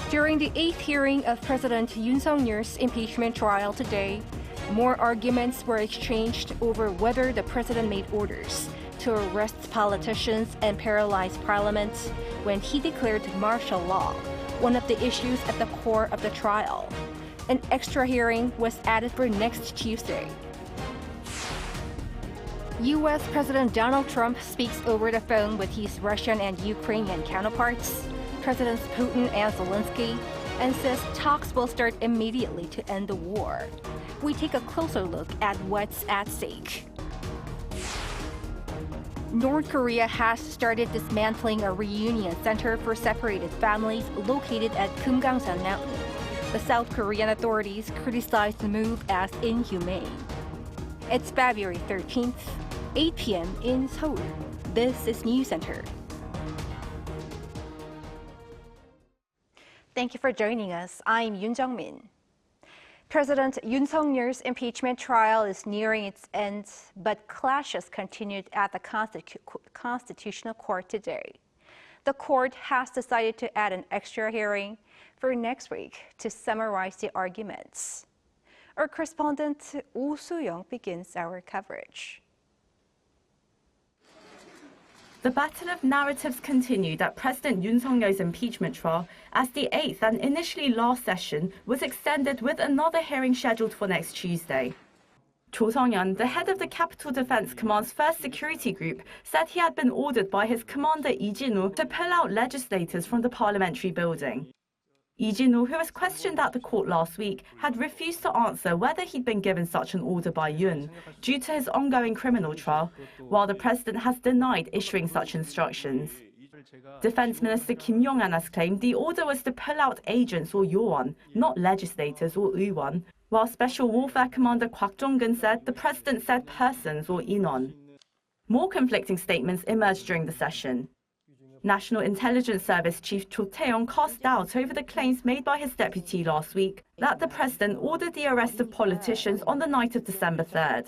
During the 8th hearing of President Yoon Suk-yeol's impeachment trial today, more arguments were exchanged over whether the president made orders to arrest politicians and paralyze parliament when he declared martial law, one of the issues at the core of the trial. An extra hearing was added for next Tuesday. U.S. President Donald Trump speaks over the phone with his Russian and Ukrainian counterparts, Presidents Putin and Zelensky, and says talks will start immediately to end the war. We take a closer look at what's at stake. North Korea has started dismantling a reunion center for separated families located at Kumgangsan Mountain. The South Korean authorities criticized the move as inhumane. It's February 13th, 8 p.m. in Seoul. This is Newscenter. Thank you for joining us. I'm Yoon Jung-min. President Yoon Suk-yeol's impeachment trial is nearing its end, but clashes continued at the Constitutional Court today. The court has decided to add an extra hearing for next week to summarize the arguments. Our correspondent Oh Soo-young begins our coverage. The battle of narratives continued at President Yoon Suk-yeol's impeachment trial as the 8th and initially last session was extended with another hearing scheduled for next Tuesday. Cho Tae-yul, the head of the Capital Defense Command's first security group, said he had been ordered by his commander Lee Ji-woo to pull out legislators from the parliamentary building. Lee Ji-woo, who was questioned at the court last week, had refused to answer whether he'd been given such an order by Yoon due to his ongoing criminal trial, while the president has denied issuing such instructions. Defense Minister Kim Yong-an has claimed the order was to pull out agents or yoon, not legislators or 의원, while Special Warfare Commander Kwak Jong-gun said the president said persons or inwon. More conflicting statements emerged during the session. National Intelligence Service Chief Cho Tae-yul cast doubt over the claims made by his deputy last week that the president ordered the arrest of politicians on the night of December 3rd.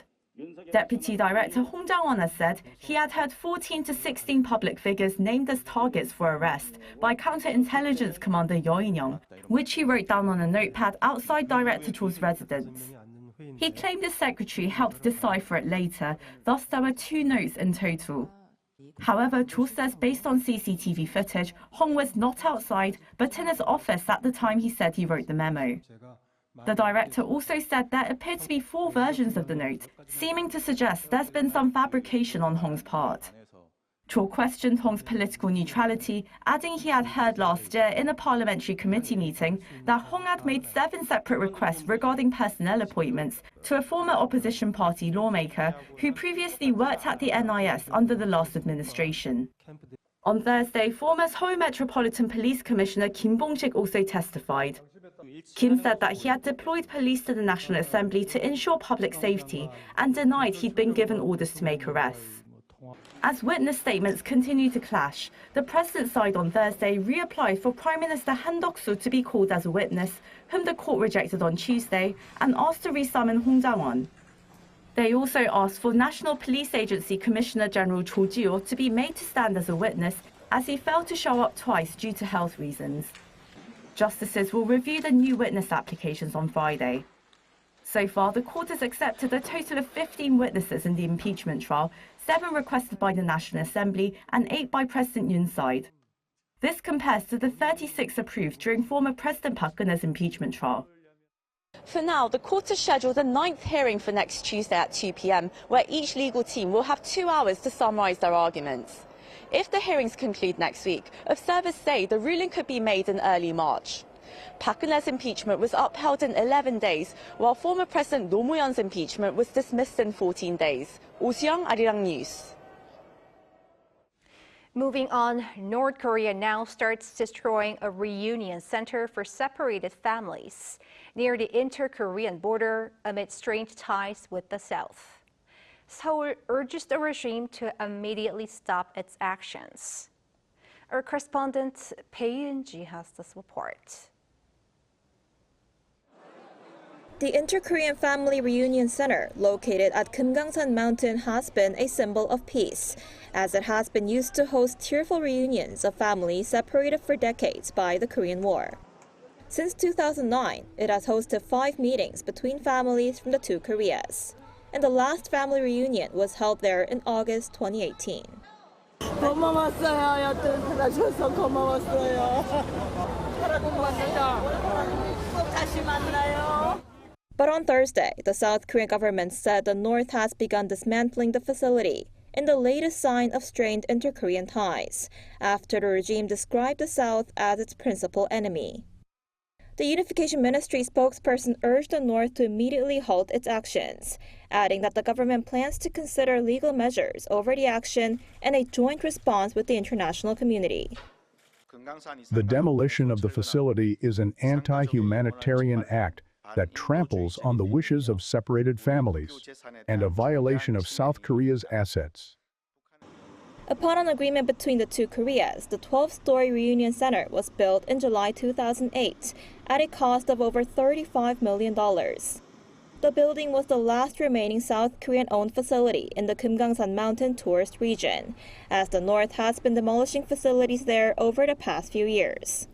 Deputy Director Hong Jang-won has said he had heard 14 to 16 public figures named as targets for arrest by counterintelligence commander Yo In-young, which he wrote down on a notepad outside Director Cho's residence. He claimed his secretary helped decipher it later, thus there were 2 notes in total. However, Cho says based on CCTV footage, Hong was not outside, but in his office at the time he said he wrote the memo. The director also said there appeared to be 4 versions of the note, seeming to suggest there's been some fabrication on Hong's part. Cho questioned Hong's political neutrality, adding he had heard last year in a parliamentary committee meeting that Hong had made 7 separate requests regarding personnel appointments to a former opposition party lawmaker who previously worked at the NIS under the last administration. On Thursday, former Seoul Metropolitan Police Commissioner Kim Bong-sik also testified. Kim said that he had deployed police to the National Assembly to ensure public safety and denied he'd been given orders to make arrests. As witness statements continue to clash, the president's side on Thursday reapplied for Prime Minister Han Duck-soo to be called as a witness, whom the court rejected on Tuesday, and asked to resummon Hong Jang-won. They also asked for National Police Agency Commissioner General Cho Tae-yul to be made to stand as a witness, as he failed to show up twice due to health reasons. Justices will review the new witness applications on Friday. So far, the court has accepted a total of 15 witnesses in the impeachment trial, 7 requested by the National Assembly and 8 by President Yoon's side. This compares to the 36 approved during former President Park Geun-hye's impeachment trial. For now, the court has scheduled a 9th hearing for next Tuesday at 2 p.m, where each legal team will have 2 hours to summarize their arguments. If the hearings conclude next week, observers say the ruling could be made in early March. Park Geun-hye's impeachment was upheld in 11 days, while former President Roh Moo-hyun's impeachment was dismissed in 14 days. Oh Soo-young, Arirang News. Moving on, North Korea now starts destroying a reunion center for separated families near the inter-Korean border amid strained ties with the South. Seoul urges the regime to immediately stop its actions. Our correspondent Pei Eun-ji has this report. The Inter-Korean Family Reunion Center, located at Kumgangsan Mountain, has been a symbol of peace, as it has been used to host tearful reunions of families separated for decades by the Korean War. Since 2009, it has hosted 5 meetings between families from the two Koreas. And the last family reunion was held there in August 2018. 고마웠어요. 여튼 받아줘서 고마웠어요. 꼭 다시 만나요. But on Thursday, the South Korean government said the North has begun dismantling the facility in the latest sign of strained inter-Korean ties, after the regime described the South as its principal enemy. The Unification Ministry spokesperson urged the North to immediately halt its actions, adding that the government plans to consider legal measures over the action and a joint response with the international community. The demolition of the facility is an anti-humanitarian act that tramples on the wishes of separated families and a violation of South Korea's assets. Upon an agreement between the two Koreas, the 12-story reunion center was built in July 2008 at a cost of over $35 million. The building was the last remaining South Korean-owned facility in the Kumgangsan Mountain tourist region, as the North has been demolishing facilities there over the past few years.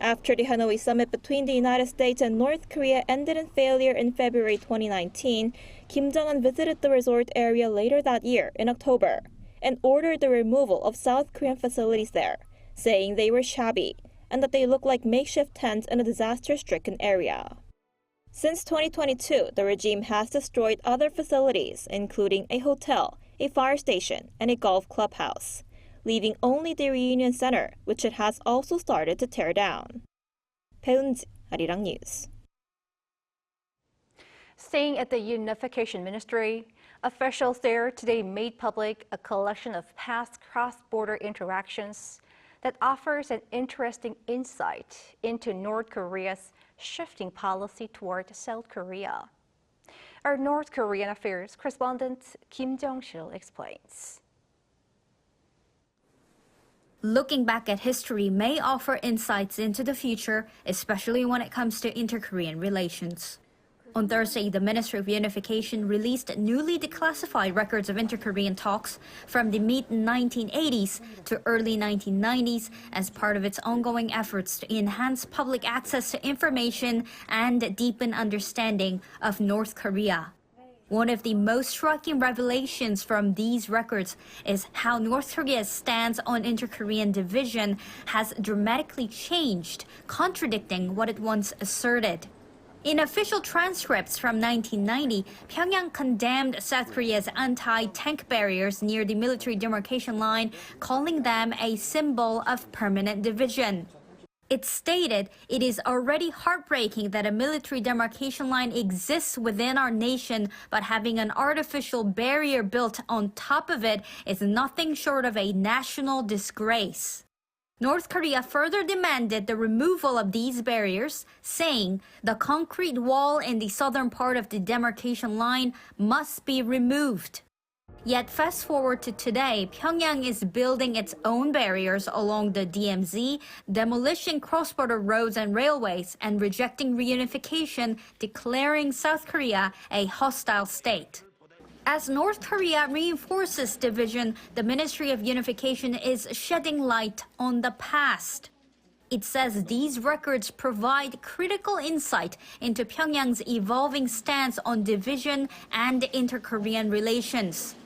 After the Hanoi summit between the United States and North Korea ended in failure in February 2019, Kim Jong-un visited the resort area later that year in October and ordered the removal of South Korean facilities there, saying they were shabby and that they looked like makeshift tents in a disaster-stricken area. Since 2022, the regime has destroyed other facilities, including a hotel, a fire station, and a golf clubhouse, leaving only the reunion center, which it has also started to tear down. 배은지, Arirang News. Staying at the Unification Ministry, officials there today made public a collection of past cross-border interactions that offers an interesting insight into North Korea's shifting policy toward South Korea. Our North Korean affairs correspondent Kim Jong-sil explains. Looking back at history may offer insights into the future, especially when it comes to inter-Korean relations. On Thursday, the Ministry of Unification released newly declassified records of inter-Korean talks from the mid-1980s to early 1990s as part of its ongoing efforts to enhance public access to information and deepen understanding of North Korea. One of the most striking revelations from these records is how North Korea's stance on inter-Korean division has dramatically changed, contradicting what it once asserted. In official transcripts from 1990, Pyongyang condemned South Korea's anti-tank barriers near the military demarcation line, calling them a symbol of permanent division. It stated, "It is already heartbreaking that a military demarcation line exists within our nation, but having an artificial barrier built on top of it is nothing short of a national disgrace." North Korea further demanded the removal of these barriers, saying the concrete wall in the southern part of the demarcation line must be removed. Yet fast forward to today, Pyongyang is building its own barriers along the DMZ, demolishing cross-border roads and railways, and rejecting reunification, declaring South Korea a hostile state. As North Korea reinforces division, the Ministry of Unification is shedding light on the past. It says these records provide critical insight into Pyongyang's evolving stance on division and inter-Korean relations.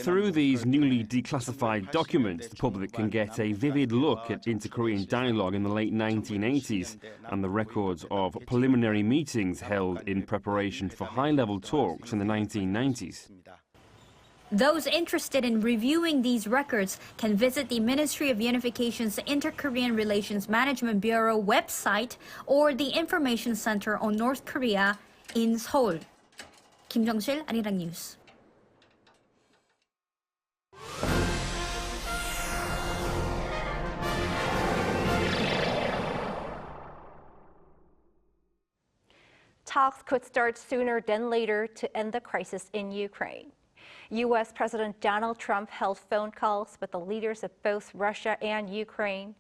Through these newly declassified documents, the public can get a vivid look at inter-Korean dialogue in the late 1980s and the records of preliminary meetings held in preparation for high-level talks in the 1990s. Those interested in reviewing these records can visit the Ministry of Unification's Inter-Korean Relations Management Bureau website or the Information Center on North Korea in Seoul. Kim Jong-sil, Arirang News. Talks could start sooner than later to end the crisis in Ukraine. U.S. President Donald Trump held phone calls with the leaders of both Russia and Ukraine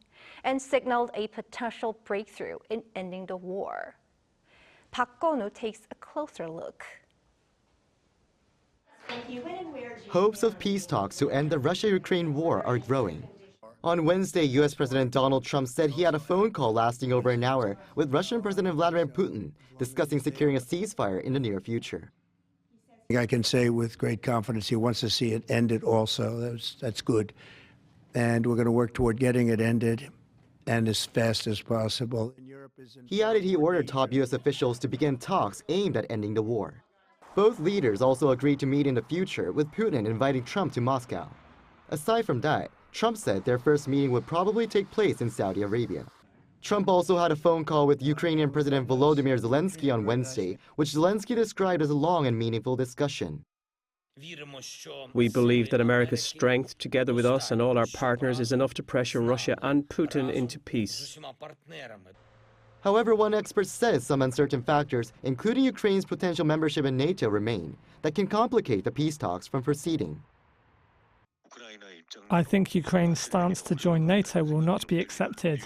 and signaled a potential breakthrough in ending the war. Park Go-nu takes a closer look. Hopes of peace talks to end the Russia-Ukraine war are growing. On Wednesday, U.S. President Donald Trump said he had a phone call lasting over an hour with Russian President Vladimir Putin, discussing securing a ceasefire in the near future. I can say with great confidence he wants to see it ended also. That's good. And we're going to work toward getting it ended, and as fast as possible. He added he ordered top U.S. officials to begin talks aimed at ending the war. Both leaders also agreed to meet in the future, with Putin inviting Trump to Moscow. Aside from that, Trump said their first meeting would probably take place in Saudi Arabia. Trump also had a phone call with Ukrainian President Volodymyr Zelensky on Wednesday, which Zelensky described as a long and meaningful discussion. We believe that America's strength, together with us and all our partners, is enough to pressure Russia and Putin into peace. However, one expert says some uncertain factors, including Ukraine's potential membership in NATO, remain that can complicate the peace talks from proceeding. I think Ukraine's stance to join NATO will not be accepted.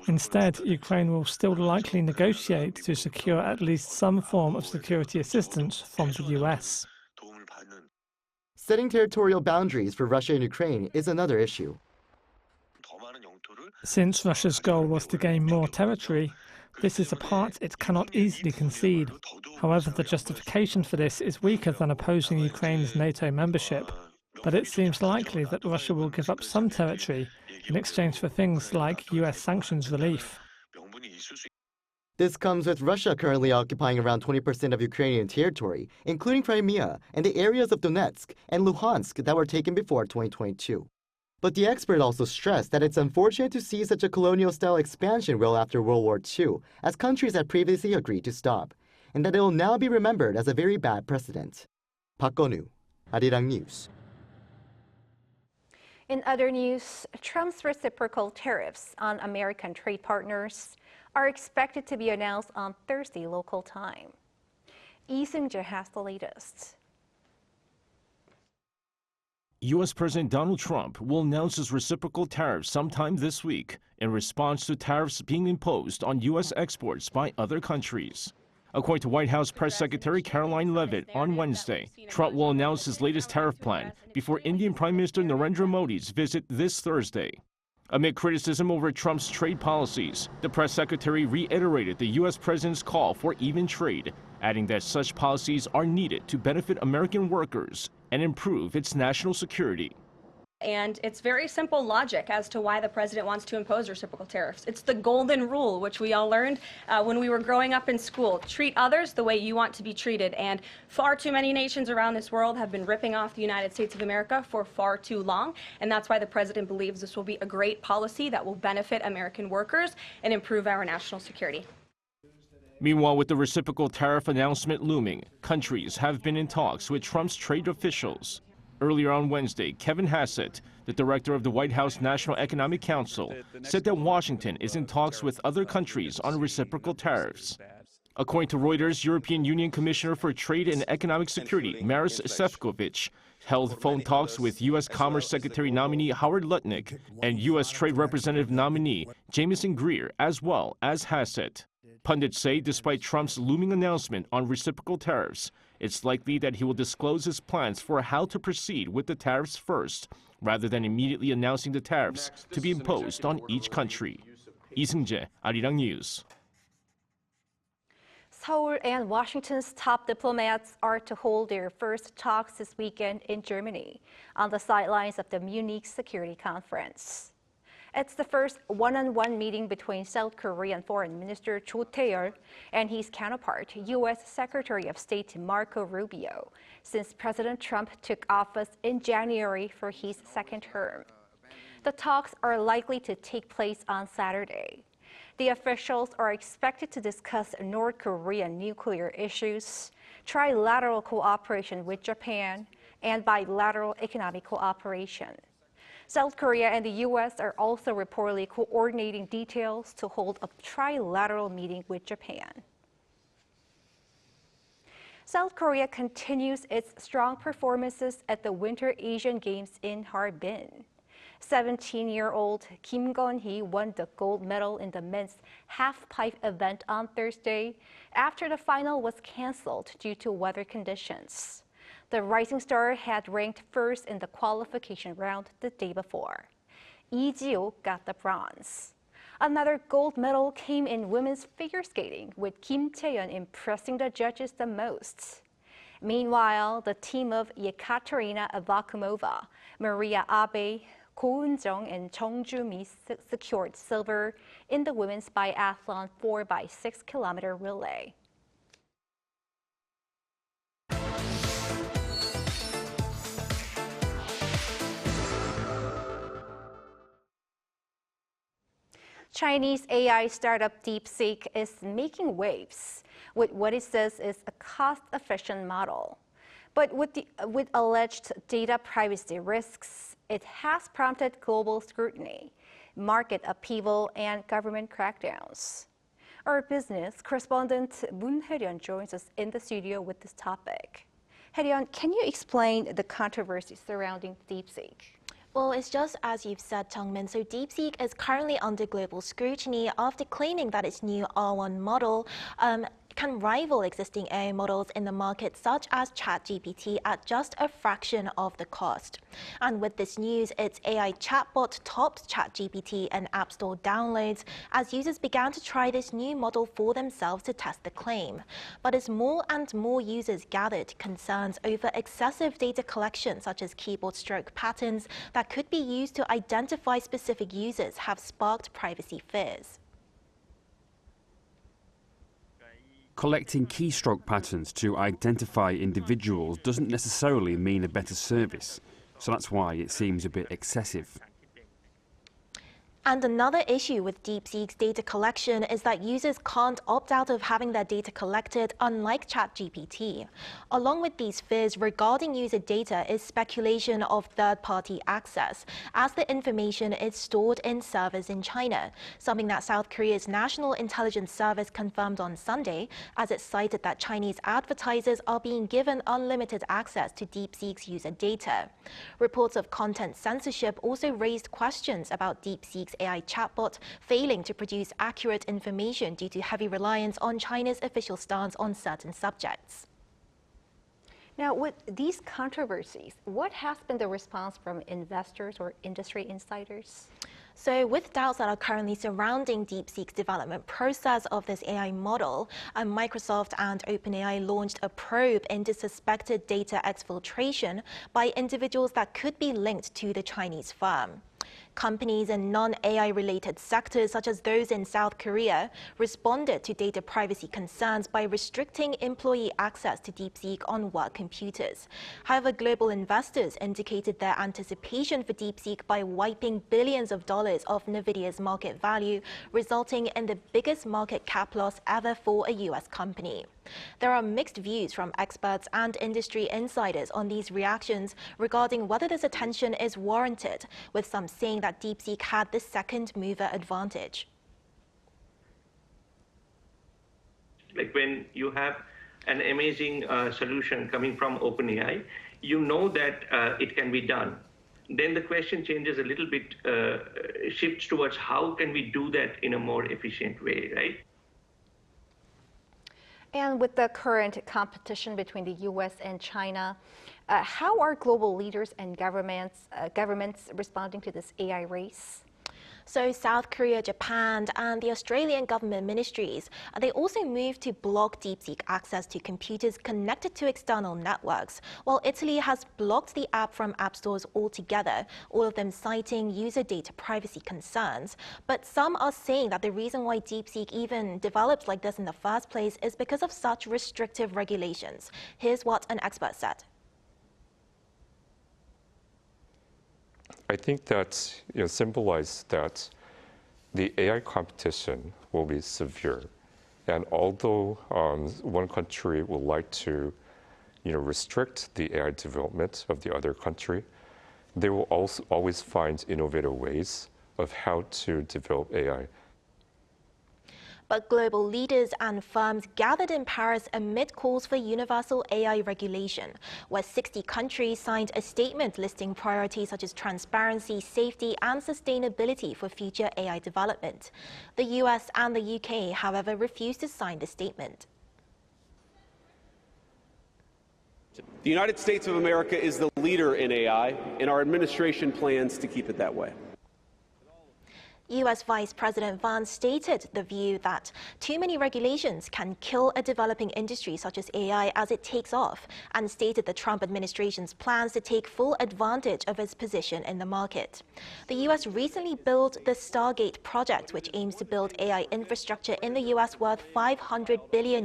Instead, Ukraine will still likely negotiate to secure at least some form of security assistance from the US. Setting territorial boundaries for Russia and Ukraine is another issue. Since Russia's goal was to gain more territory, this is a part it cannot easily concede. However, the justification for this is weaker than opposing Ukraine's NATO membership. But it seems likely that Russia will give up some territory in exchange for things like US sanctions relief. This comes with Russia currently occupying around 20% of Ukrainian territory, including Crimea and the areas of Donetsk and Luhansk that were taken before 2022. But the expert also stressed that it's unfortunate to see such a colonial-style expansion well after World War II, as countries had previously agreed to stop, and that it will now be remembered as a very bad precedent. Park Go-nu, Arirang News. In other news, Trump's reciprocal tariffs on American trade partners are expected to be announced on Thursday local time. Lee Seung-jae has the latest. U.S. President Donald Trump will announce his reciprocal tariffs sometime this week in response to tariffs being imposed on U.S. exports by other countries. According to White House Press Secretary Caroline Leavitt on Wednesday, Trump will announce his latest tariff plan before Indian Prime Minister Narendra Modi's visit this Thursday. Amid criticism over Trump's trade policies, the press secretary reiterated the U.S. president's call for even trade, adding that such policies are needed to benefit American workers and improve its national security. And it's very simple logic as to why the president wants to impose reciprocal tariffs. It's the golden rule, which we all learned when we were growing up in school. Treat others the way you want to be treated. And far too many nations around this world have been ripping off the United States of America for far too long. And that's why the president believes this will be a great policy that will benefit American workers and improve our national security. Meanwhile, with the reciprocal tariff announcement looming, countries have been in talks with Trump's trade officials. Earlier on Wednesday, Kevin Hassett, the director of the White House National Economic Council, said that Washington is in talks with other countries on reciprocal tariffs. According to Reuters, European Union Commissioner for Trade and Economic Security, Maris Sefcovic, held phone talks with U.S. Commerce Secretary nominee Howard Lutnick and U.S. Trade Representative nominee Jamieson Greer, as well as Hassett. Pundits say despite Trump's looming announcement on reciprocal tariffs, it's likely that he will disclose his plans for how to proceed with the tariffs first, rather than immediately announcing the tariffs to be imposed on each country. Lee Seung-jae, Arirang News. Seoul and Washington's top diplomats are to hold their first talks this weekend in Germany on the sidelines of the Munich Security Conference. It's the first one-on-one meeting between South Korean Foreign Minister Cho Tae-yul and his counterpart, U.S. Secretary of State Marco Rubio, since President Trump took office in January for his second term. The talks are likely to take place on Saturday. The officials are expected to discuss North Korean nuclear issues, trilateral cooperation with Japan, and bilateral economic cooperation. South Korea and the U.S. are also reportedly coordinating details to hold a trilateral meeting with Japan. South Korea continues its strong performances at the Winter Asian Games in Harbin. 17-year-old Kim Gun-hee won the gold medal in the men's half-pipe event on Thursday after the final was canceled due to weather conditions. The rising star had ranked first in the qualification round the day before. Lee Ji-oh got the bronze. Another gold medal came in women's figure skating, with Kim Tae-yeon impressing the judges the most. Meanwhile, the team of Yekaterina Avakumova, Maria Abe, Ko Eun-jung, and Chung Joo-mi secured silver in the women's biathlon 4x6 kilometer relay. Chinese AI startup DeepSeek is making waves with what it says is a cost-efficient model. But with alleged data privacy risks, it has prompted global scrutiny, market upheaval, and government crackdowns. Our business correspondent Moon Hae-ryun joins us in the studio with this topic. Hae-ryun, can you explain the controversy surrounding DeepSeek? Well, it's just as you've said, Changmin. So DeepSeek is currently under global scrutiny after claiming that its new R1 model can rival existing AI models in the market, such as ChatGPT, at just a fraction of the cost. And with this news, its AI chatbot topped ChatGPT and App Store downloads as users began to try this new model for themselves to test the claim. But as more and more users gathered, concerns over excessive data collection, such as keyboard stroke patterns that could be used to identify specific users, have sparked privacy fears. Collecting keystroke patterns to identify individuals doesn't necessarily mean a better service, so that's why it seems a bit excessive. And another issue with DeepSeek's data collection is that users can't opt out of having their data collected, unlike ChatGPT. Along with these fears regarding user data is speculation of third-party access, as the information is stored in servers in China, something that South Korea's National Intelligence Service confirmed on Sunday, as it cited that Chinese advertisers are being given unlimited access to DeepSeek's user data. Reports of content censorship also raised questions about DeepSeek's AI chatbot failing to produce accurate information due to heavy reliance on China's official stance on certain subjects. Now, with these controversies, what has been the response from investors or industry insiders? So with doubts that are currently surrounding DeepSeek's development process of this AI model, Microsoft and OpenAI launched a probe into suspected data exfiltration by individuals that could be linked to the Chinese firm. Companies in non-AI related sectors, such as those in South Korea, responded to data privacy concerns by restricting employee access to DeepSeek on work computers. However, global investors indicated their anticipation for DeepSeek by wiping billions of dollars off NVIDIA's market value, resulting in the biggest market cap loss ever for a US company. There are mixed views from experts and industry insiders on these reactions regarding whether this attention is warranted, with some saying that DeepSeek had the second mover advantage. Like when you have an amazing solution coming from OpenAI, you know that it can be done. Then the question changes a little bit, shifts towards how can we do that in a more efficient way, right? And with the current competition between the U.S. and China, how are global leaders and governments responding to this AI race? So South Korea, Japan, and the Australian government ministries, they also moved to block DeepSeek access to computers connected to external networks, while Italy has blocked the app from app stores altogether, all of them citing user data privacy concerns. But some are saying that the reason why DeepSeek even developed like this in the first place is because of such restrictive regulations. Here's what an expert said. I think that symbolizes that the AI competition will be severe, and although one country would like to, restrict the AI development of the other country, they will also always find innovative ways of how to develop AI. But global leaders and firms gathered in Paris amid calls for universal AI regulation, where 60 countries signed a statement listing priorities such as transparency, safety, and sustainability for future AI development. The US and the UK, however, refused to sign the statement. The United States of America is the leader in AI, and our administration plans to keep it that way. U.S. Vice President Vance stated the view that too many regulations can kill a developing industry such as AI as it takes off, and stated the Trump administration's plans to take full advantage of its position in the market. The U.S. recently built the Stargate project, which aims to build AI infrastructure in the U.S. worth $500 billion.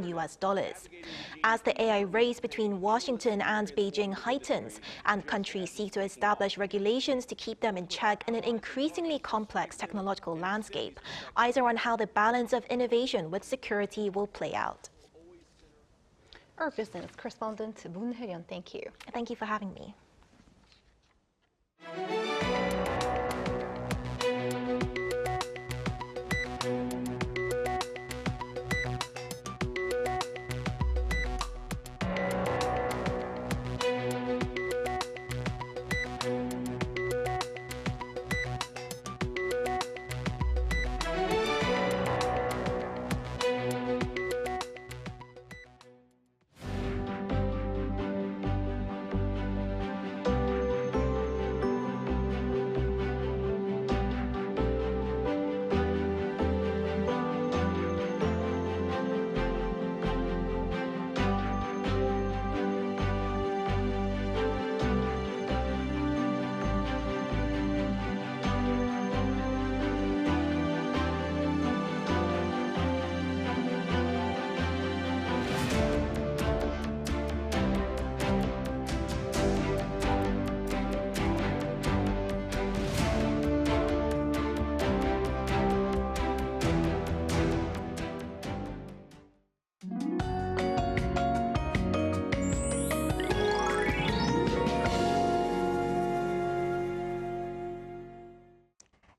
As the AI race between Washington and Beijing heightens, and countries seek to establish regulations to keep them in check in an increasingly complex technological landscape, eyes are on how the balance of innovation with security will play out. Our business correspondent Moon Hyun, thank you. Thank you for having me.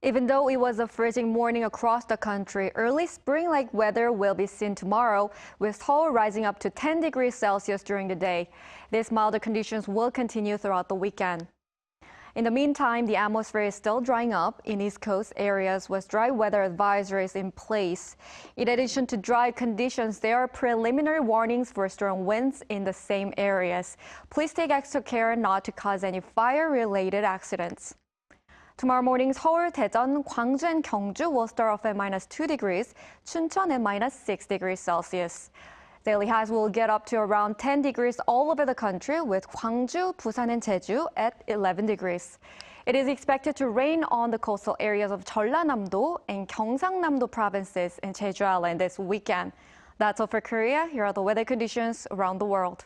Even though it was a freezing morning across the country, early spring-like weather will be seen tomorrow, with Seoul rising up to 10 degrees Celsius during the day. These milder conditions will continue throughout the weekend. In the meantime, the atmosphere is still drying up in East Coast areas with dry weather advisories in place. In addition to dry conditions, there are preliminary warnings for strong winds in the same areas. Please take extra care not to cause any fire-related accidents. Tomorrow morning, Seoul, Daejeon, Gwangju, and Gyeongju will start off at -2 degrees, Chuncheon at -6 degrees Celsius. Daily highs will get up to around 10 degrees all over the country, with Gwangju, Busan, and Jeju at 11 degrees. It is expected to rain on the coastal areas of Jeollanam-do and Gyeongsangnam-do provinces in Jeju Island this weekend. That's all for Korea. Here are the weather conditions around the world.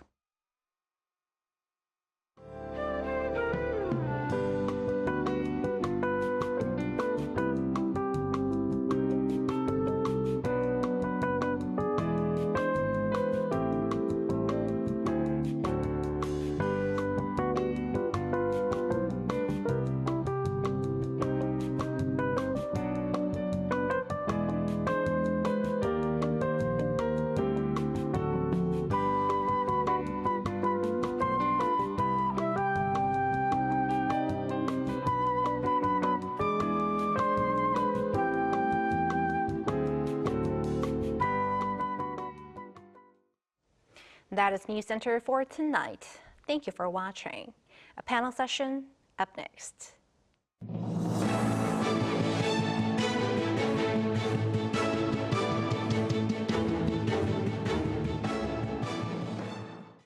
That is Newscenter for tonight. Thank you for watching. A panel session up next.